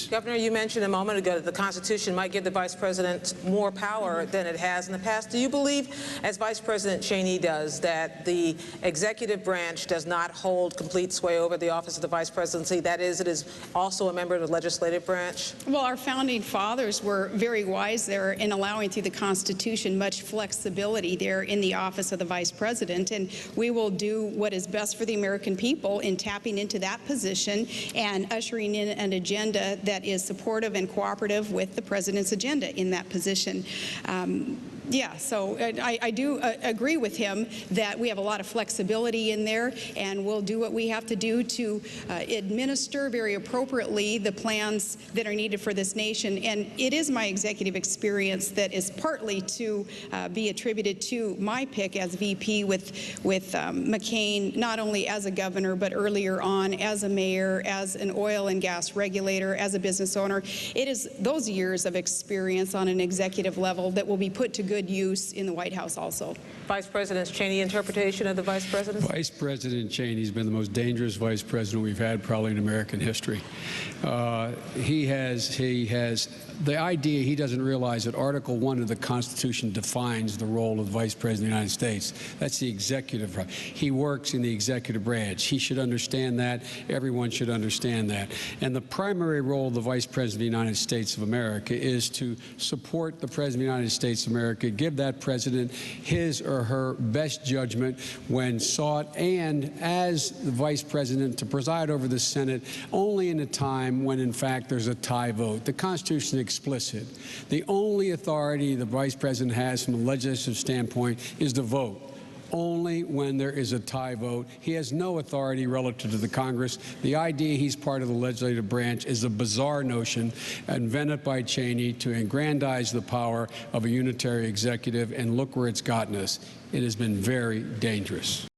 duties. Governor, you mentioned a moment ago that the Constitution might give the Vice President more power than it has in the past. Do you believe, as Vice President Cheney does, that the executive branch does not hold complete sway over the office of the Vice Presidency? That is, it is also a member of the legislative branch? Well, our founding fathers were very wise there in allowing through the Constitution much flexibility there in the office of the Vice President, and we will do what is best for the American people in tapping into that position and ushering in an agenda that is supportive and cooperative with the President's agenda in that position. Yeah, so I do agree with him that we have a lot of flexibility in there, and we'll do what we have to do to administer very appropriately the plans that are needed for this nation. And it is my executive experience that is partly to be attributed to my pick as VP with McCain, not only as a governor, but earlier on as a mayor, as an oil and gas regulator, as a business owner. It is those years of experience on an executive level that will be put to good use in the White House also. Vice President Cheney, interpretation of the Vice President? Vice President Cheney's been the most dangerous Vice President we've had probably in American history. He has the idea he doesn't realize that Article 1 of the Constitution defines the role of the Vice President of the United States. That's the executive branch. He works in the executive branch. He should understand that. Everyone should understand that. And the primary role of the Vice President of the United States of America is to support the President of the United States of America, give that President his or her best judgment when sought, and as the Vice President to preside over the Senate only in a time when, in fact, there's a tie vote. The Constitution is explicit. The only authority the Vice President has from a legislative standpoint is to vote. Only when there is a tie vote. He has no authority relative to the Congress. The idea he's part of the legislative branch is a bizarre notion invented by Cheney to aggrandize the power of a unitary executive, and look where it's gotten us. It has been very dangerous.